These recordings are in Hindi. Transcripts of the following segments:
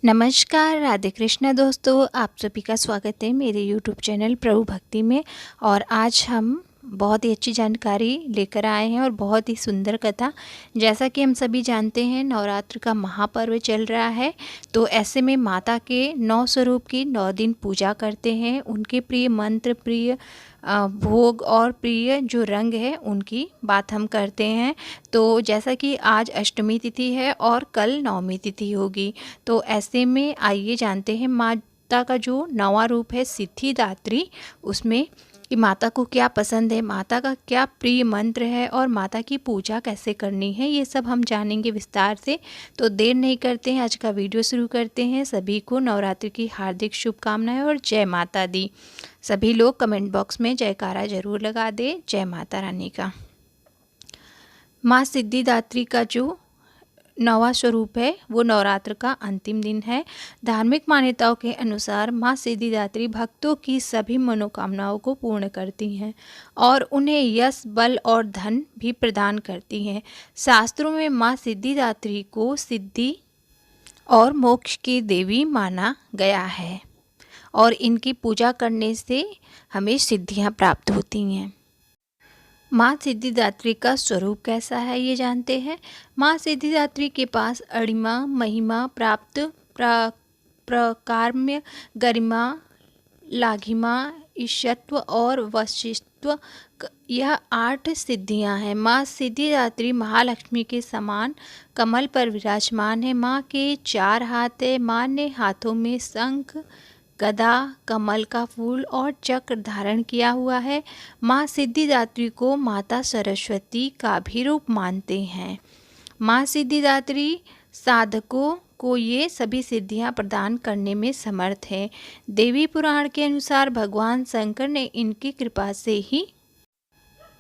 नमस्कार, राधे कृष्णा दोस्तों, आप सभी का स्वागत है मेरे यूट्यूब चैनल प्रभु भक्ति में। और आज हम बहुत ही अच्छी जानकारी लेकर आए हैं और बहुत ही सुंदर कथा। जैसा कि हम सभी जानते हैं, नवरात्र का महापर्व चल रहा है, तो ऐसे में माता के 9 स्वरूप की 9 दिन पूजा करते हैं। उनके प्रिय मंत्र, प्रिय भोग और प्रिय जो रंग है उनकी बात हम करते हैं। तो जैसा कि आज अष्टमी तिथि है और कल नवमी तिथि होगी, तो ऐसे में आइए जानते हैं माता का जो नवा रूप है सिद्धिदात्री, उसमें कि माता को क्या पसंद है, माता का क्या प्रिय मंत्र है और माता की पूजा कैसे करनी है, ये सब हम जानेंगे विस्तार से। तो देर नहीं करते हैं, आज का वीडियो शुरू करते हैं। सभी को नवरात्रि की हार्दिक शुभकामनाएं और जय माता दी। सभी लोग कमेंट बॉक्स में जयकारा जरूर लगा दे, जय माता रानी का। माँ सिद्धिदात्री का जो नवा स्वरूप है वो नवरात्र का अंतिम दिन है। धार्मिक मान्यताओं के अनुसार माँ सिद्धिदात्री भक्तों की सभी मनोकामनाओं को पूर्ण करती हैं और उन्हें यश, बल और धन भी प्रदान करती हैं। शास्त्रों में माँ सिद्धिदात्री को सिद्धि और मोक्ष की देवी माना गया है और इनकी पूजा करने से हमें सिद्धियाँ प्राप्त होती हैं। माँ सिद्धिदात्री का स्वरूप कैसा है ये जानते हैं। माँ सिद्धिदात्री के पास अणिमा, महिमा, प्राप्त, प्रकाम्य, गरिमा, लाघिमा, ईशत्व और वशिष्ठत्व, यह 8 सिद्धियां हैं। माँ सिद्धिदात्री महालक्ष्मी के समान कमल पर विराजमान है। माँ के 4 हाथ है। माँ ने हाथों में शंख, गदा, कमल का फूल और चक्र धारण किया हुआ है। माँ सिद्धिदात्री को माता सरस्वती का भी रूप मानते हैं। माँ सिद्धिदात्री साधकों को ये सभी सिद्धियां प्रदान करने में समर्थ है। देवी पुराण के अनुसार भगवान शंकर ने इनकी कृपा से ही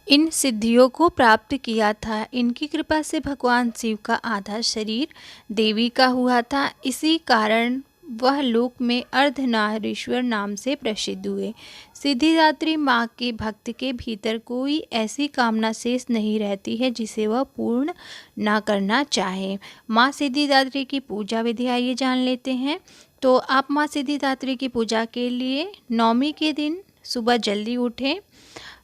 इन सिद्धियों को प्राप्त किया था। इनकी कृपा से भगवान शिव का आधा शरीर देवी का हुआ था। इसी कारण वह लोक में अर्धनारीश्वर नाम से प्रसिद्ध हुए। सिद्धिदात्री माँ के भक्त के भीतर कोई ऐसी कामना शेष नहीं रहती है जिसे वह पूर्ण ना करना चाहे। माँ सिद्धिदात्री की पूजा विधि आइए जान लेते हैं। तो आप माँ सिद्धिदात्री की पूजा के लिए नवमी के दिन सुबह जल्दी उठें।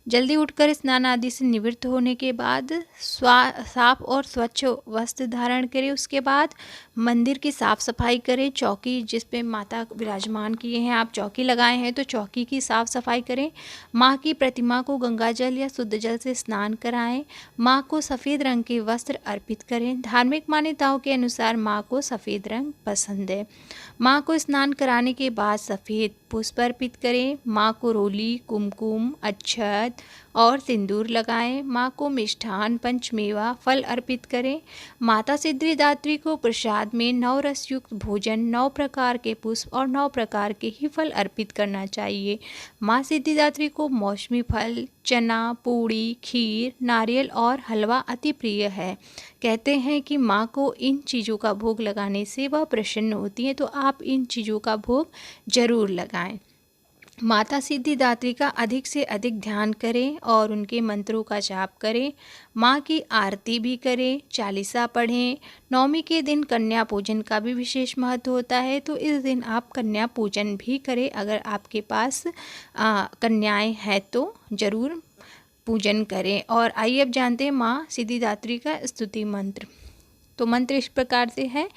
जल्दी उठकर स्नान आदि से निवृत्त होने के बाद साफ और स्वच्छ वस्त्र धारण करें। उसके बाद मंदिर की साफ़ सफाई करें। चौकी जिस पे माता विराजमान किए हैं, आप चौकी लगाए हैं तो चौकी की साफ़ सफाई करें। माँ की प्रतिमा को गंगा जल या शुद्ध जल से स्नान कराएं। माँ को सफ़ेद रंग के वस्त्र अर्पित करें। धार्मिक मान्यताओं के अनुसार माँ को सफ़ेद रंग पसंद है। माँ को स्नान कराने के बाद सफ़ेद पुष्प अर्पित करें। माँ को रोली, कुमकुम, अक्षत और सिंदूर लगाएं। माँ को मिष्ठान, पंचमेवा, फल अर्पित करें। माता सिद्धिदात्री को प्रसाद में 9 रस युक्त भोजन, 9 प्रकार के पुष्प और 9 प्रकार के ही फल अर्पित करना चाहिए। माँ सिद्धिदात्री को मौसमी फल, चना, पूड़ी, खीर, नारियल और हलवा अति प्रिय है। कहते हैं कि माँ को इन चीज़ों का भोग लगाने से वह प्रसन्न होती है, तो आप इन चीज़ों का भोग जरूर लगाएं। माता सिद्धिदात्री का अधिक से अधिक ध्यान करें और उनके मंत्रों का जाप करें। माँ की आरती भी करें, चालीसा पढ़ें। नवमी के दिन कन्या पूजन का भी विशेष महत्व होता है, तो इस दिन आप कन्या पूजन भी करें। अगर आपके पास कन्याएं हैं तो ज़रूर पूजन करें। और आइए अब जानते हैं माँ सिद्धिदात्री का स्तुति मंत्र। तो मंत्र इस प्रकार से है।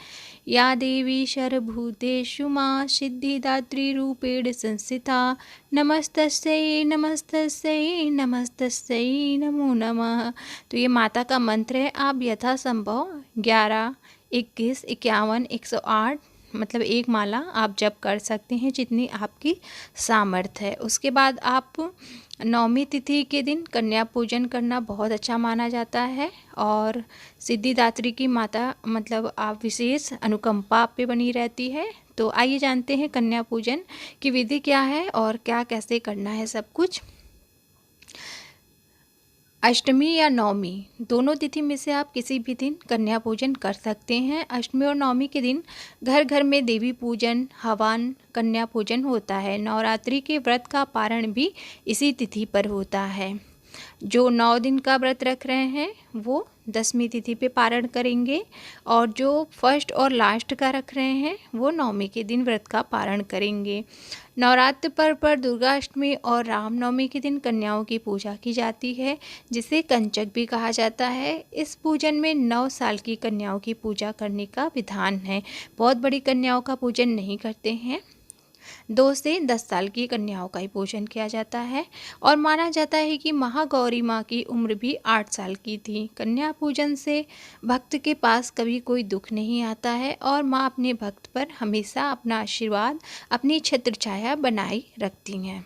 या देवी सर्वभूतेषु माँ सिद्धिदात्री रूपेण संस्थिता, नमस्तस्यै नमस्तस्यै नमस्तस्यै नमो नमः। तो ये माता का मंत्र है। आप यथासंभव 11, 21, 51, 108 मतलब एक माला आप जप कर सकते हैं जितनी आपकी सामर्थ्य है। उसके बाद आप नवमी तिथि के दिन कन्या पूजन करना बहुत अच्छा माना जाता है और सिद्धिदात्री की माता मतलब आप विशेष अनुकंपा पे बनी रहती है। तो आइए जानते हैं कन्या पूजन की विधि क्या है और क्या कैसे करना है सब कुछ। अष्टमी या नवमी दोनों तिथि में से आप किसी भी दिन कन्या पूजन कर सकते हैं। अष्टमी और नवमी के दिन घर घर में देवी पूजन, हवन, कन्या पूजन होता है। नवरात्रि के व्रत का पारण भी इसी तिथि पर होता है। जो 9 दिन का व्रत रख रहे हैं वो 10वीं तिथि पे पारण करेंगे, और जो फर्स्ट और लास्ट का रख रहे हैं वो 9वीं के दिन व्रत का पारण करेंगे। नवरात्र पर्व पर दुर्गाष्टमी और रामनवमी के दिन कन्याओं की पूजा की जाती है, जिसे कंचक भी कहा जाता है। इस पूजन में 9 साल की कन्याओं की पूजा करने का विधान है। बहुत बड़ी कन्याओं का पूजन नहीं करते हैं, 2 से 10 साल की कन्याओं का ही पूजन किया जाता है। और माना जाता है कि महागौरी माँ की उम्र भी 8 साल की थी। कन्या पूजन से भक्त के पास कभी कोई दुख नहीं आता है, और माँ अपने भक्त पर हमेशा अपना आशीर्वाद, अपनी छत्र छाया बनाए रखती हैं।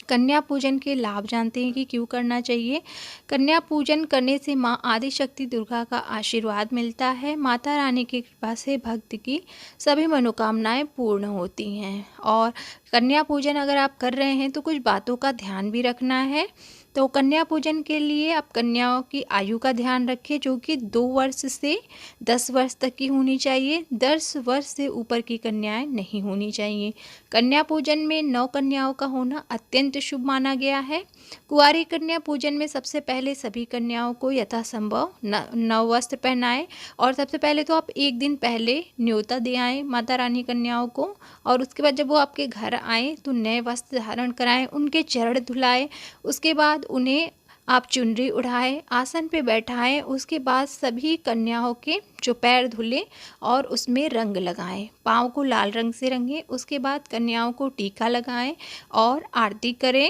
कन्या पूजन के लाभ जानते हैं कि क्यों करना चाहिए। कन्या पूजन करने से माँ आदिशक्ति दुर्गा का आशीर्वाद मिलता है। माता रानी की कृपा से भक्त की सभी मनोकामनाएं पूर्ण होती हैं। और कन्या पूजन अगर आप कर रहे हैं तो कुछ बातों का ध्यान भी रखना है। तो कन्या पूजन के लिए आप कन्याओं की आयु का ध्यान रखें, जो कि 2 वर्ष से 10 वर्ष तक की होनी चाहिए। 10 वर्ष से ऊपर की कन्याएं नहीं होनी चाहिए। कन्या पूजन में 9 कन्याओं का होना अत्यंत शुभ माना गया है। कुंवारी कन्या पूजन में सबसे पहले सभी कन्याओं को यथासंभव नव वस्त्र पहनाएं, और सबसे पहले तो आप एक दिन पहले न्योता दे आएँ माता रानी कन्याओं को, और उसके बाद जब वो आपके घर आएँ तो नए वस्त्र धारण कराएं, उनके चरण धुलाएं, उसके बाद उन्हें आप चुनरी उड़ाएं, आसन पे बैठाएं। उसके बाद सभी कन्याओं के जो पैर धुलें और उसमें रंग लगाएं, पाँव को लाल रंग से रंगें। उसके बाद कन्याओं को टीका लगाएं और आरती करें।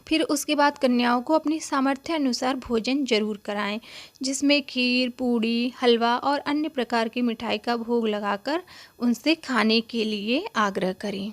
फिर उसके बाद कन्याओं को अपनी सामर्थ्य अनुसार भोजन जरूर कराएं, जिसमें खीर, पूड़ी, हलवा और अन्य प्रकार की मिठाई का भोग लगाकर उनसे खाने के लिए आग्रह करें,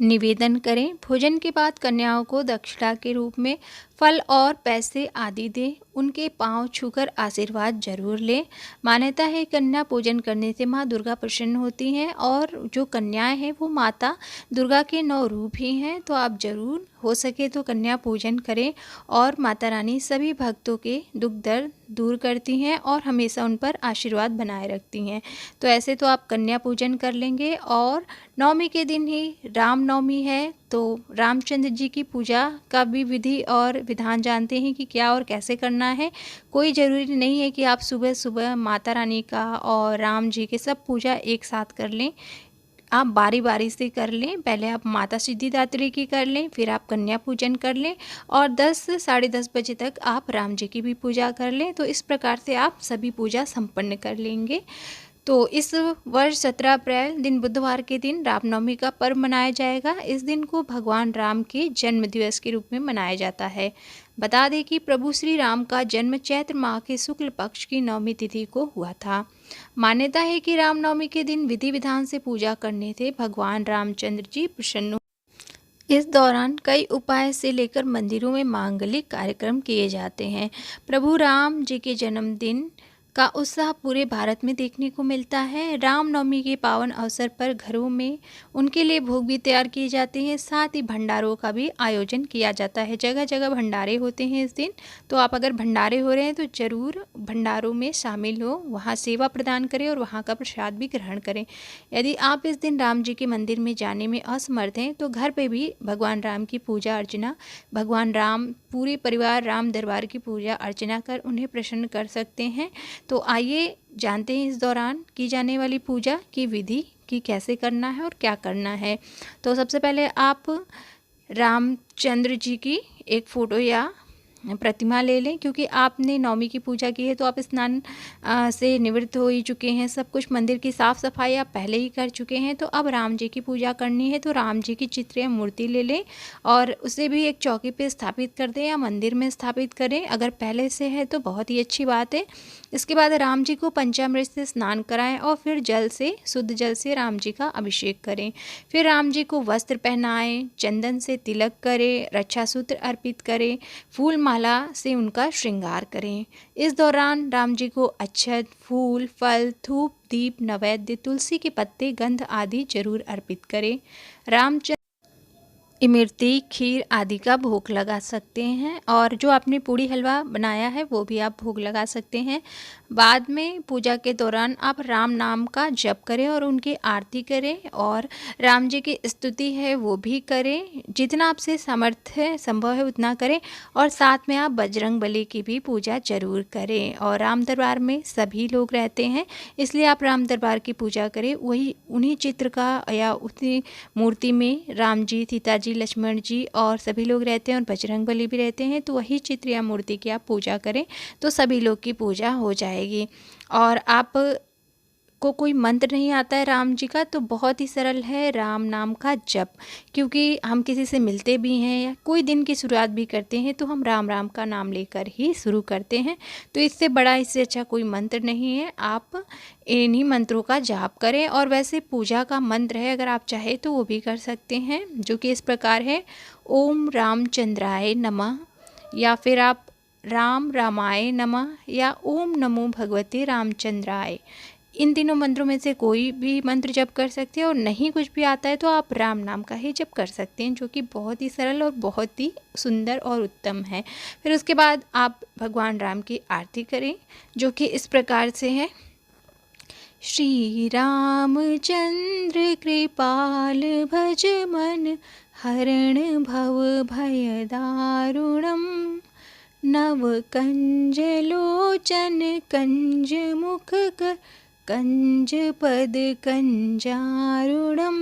निवेदन करें। भोजन के बाद कन्याओं को दक्षिणा के रूप में फल और पैसे आदि दें। उनके पांव छूकर आशीर्वाद जरूर लें। मान्यता है कन्या पूजन करने से माँ दुर्गा प्रसन्न होती हैं, और जो कन्याएं हैं वो माता दुर्गा के 9 रूप ही हैं। तो आप जरूर हो सके तो कन्या पूजन करें, और माता रानी सभी भक्तों के दुख दर्द दूर करती हैं और हमेशा उन पर आशीर्वाद बनाए रखती हैं। तो ऐसे तो आप कन्या पूजन कर लेंगे। और 9वीं के दिन ही रामनवमी है, तो रामचंद्र जी की पूजा का भी विधि और विधान जानते हैं कि क्या और कैसे करना है। कोई ज़रूरी नहीं है कि आप सुबह सुबह माता रानी का और राम जी के सब पूजा एक साथ कर लें। आप बारी बारी से कर लें। पहले आप माता सिद्धिदात्री की कर लें, फिर आप कन्या पूजन कर लें, और 10 साढ़े 10 बजे तक आप राम जी की भी पूजा कर लें। तो इस प्रकार से आप सभी पूजा संपन्न कर लेंगे। तो इस वर्ष 17 अप्रैल दिन बुधवार के दिन रामनवमी का पर्व मनाया जाएगा। इस दिन को भगवान राम के जन्म दिवस के रूप में मनाया जाता है। बता दें कि प्रभु श्री राम का जन्म चैत्र माह के शुक्ल पक्ष की 9वीं तिथि को हुआ था। मान्यता है कि रामनवमी के दिन विधि विधान से पूजा करने से भगवान रामचंद्र जी प्रसन्न। इस दौरान कई उपाय से लेकर मंदिरों में मांगलिक कार्यक्रम किए जाते हैं। प्रभु राम जी के जन्मदिन का उत्साह पूरे भारत में देखने को मिलता है। रामनवमी के पावन अवसर पर घरों में उनके लिए भोग भी तैयार किए जाते हैं। साथ ही भंडारों का भी आयोजन किया जाता है। जगह जगह भंडारे होते हैं इस दिन। तो आप अगर भंडारे हो रहे हैं तो ज़रूर भंडारों में शामिल हो, वहाँ सेवा प्रदान करें और वहाँ का प्रसाद भी ग्रहण करें। यदि आप इस दिन राम जी के मंदिर में जाने में असमर्थ हैं तो घर पे भी भगवान राम की पूजा अर्चना, भगवान राम पूरे परिवार राम दरबार की पूजा अर्चना कर उन्हें प्रसन्न कर सकते हैं। तो आइए जानते हैं इस दौरान की जाने वाली पूजा की विधि कि कैसे करना है और क्या करना है। तो सबसे पहले आप रामचंद्र जी की एक फ़ोटो या प्रतिमा ले लें, क्योंकि आपने 9वीं की पूजा की है तो आप स्नान से निवृत्त हो ही चुके हैं। सब कुछ मंदिर की साफ़ सफाई आप पहले ही कर चुके हैं। तो अब राम जी की पूजा करनी है, तो राम जी की चित्र या मूर्ति ले लें और उसे भी एक चौकी पे स्थापित कर दें या मंदिर में स्थापित करें। अगर पहले से है तो बहुत ही अच्छी बात है। इसके बाद राम जी को पंचामृत से स्नान कराएं और फिर जल से, शुद्ध जल से राम जी का अभिषेक करें। फिर राम जी को वस्त्र पहनाएं, चंदन से तिलक करें, रक्षा सूत्र अर्पित करें, फूल माला से उनका श्रृंगार करें। इस दौरान राम जी को अक्षत, फूल, फल, धूप, दीप, नैवेद्य, तुलसी के पत्ते, गंध आदि जरूर अर्पित करें। इमरती, खीर आदि का भोग लगा सकते हैं। और जो आपने पूड़ी हलवा बनाया है वो भी आप भोग लगा सकते हैं। बाद में पूजा के दौरान आप राम नाम का जप करें और उनकी आरती करें और राम जी की स्तुति है वो भी करें। जितना आपसे समर्थ है संभव है उतना करें। और साथ में आप बजरंग बली की भी पूजा जरूर करें। और राम दरबार में सभी लोग रहते हैं, इसलिए आप राम दरबार की पूजा करें। वही उन्हीं चित्र का या उसी मूर्ति में राम जी, सीता जी, लक्ष्मण जी और सभी लोग रहते हैं और बजरंग बली भी रहते हैं, तो वही चित्र या मूर्ति की आप पूजा करें तो सभी लोग की पूजा हो जाएगी। और आप को कोई मंत्र नहीं आता है राम जी का, तो बहुत ही सरल है राम नाम का जप। क्योंकि हम किसी से मिलते भी हैं या कोई दिन की शुरुआत भी करते हैं तो हम राम राम का नाम लेकर ही शुरू करते हैं। तो इससे बड़ा, इससे अच्छा कोई मंत्र नहीं है। आप इन्हीं मंत्रों का जाप करें। और वैसे पूजा का मंत्र है, अगर आप चाहे तो वो भी कर सकते हैं, जो कि इस प्रकार है: ओम रामचंद्राय नमः, या फिर आप राम रामाय नमः, या ओम नमो भगवते रामचंद्राय। इन तीनों मंत्रों में से कोई भी मंत्र जप कर सकते हैं। और नहीं कुछ भी आता है तो आप राम नाम का ही जप कर सकते हैं, जो कि बहुत ही सरल और बहुत ही सुंदर और उत्तम है। फिर उसके बाद आप भगवान राम की आरती करें, जो कि इस प्रकार से है: श्री रामचंद्र कृपाल भज मन हरण भव भय दारुणम नव कंज लोचन कंज मुख कर कंज पद कंजारुणम।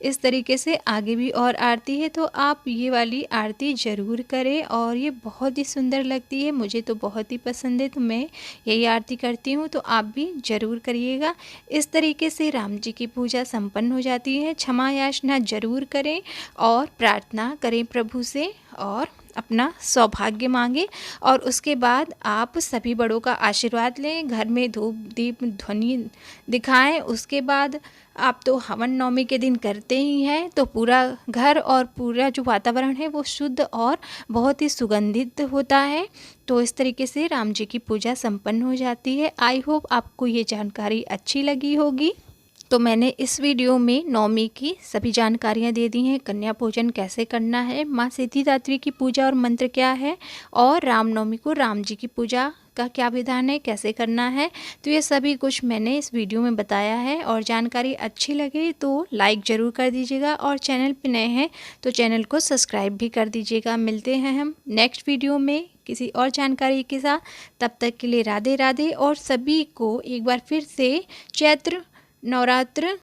इस तरीके से आगे भी और आरती है, तो आप ये वाली आरती ज़रूर करें। और ये बहुत ही सुंदर लगती है, मुझे तो बहुत ही पसंद है, तो मैं यही आरती करती हूँ, तो आप भी ज़रूर करिएगा। इस तरीके से राम जी की पूजा संपन्न हो जाती है। क्षमा याचना ज़रूर करें और प्रार्थना करें प्रभु से और अपना सौभाग्य मांगे। और उसके बाद आप सभी बड़ों का आशीर्वाद लें, घर में धूप दीप ध्वनि दिखाएं। उसके बाद आप तो हवन नवमी के दिन करते ही हैं, तो पूरा घर और पूरा जो वातावरण है वो शुद्ध और बहुत ही सुगंधित होता है। तो इस तरीके से राम जी की पूजा संपन्न हो जाती है। आई होप आपको ये जानकारी अच्छी लगी होगी। तो मैंने इस वीडियो में नवमी की सभी जानकारियाँ दे दी हैं। कन्या पूजन कैसे करना है, माँ सिद्धिदात्री की पूजा और मंत्र क्या है, और रामनवमी को राम जी की पूजा का क्या विधान है, कैसे करना है। तो ये सभी कुछ मैंने इस वीडियो में बताया है। और जानकारी अच्छी लगे तो लाइक ज़रूर कर दीजिएगा, और चैनल पे नए हैं तो चैनल को सब्सक्राइब भी कर दीजिएगा। मिलते हैं हम नेक्स्ट वीडियो में किसी और जानकारी के साथ। तब तक के लिए राधे राधे। और सभी को एक बार फिर से चैत्र नवरात्र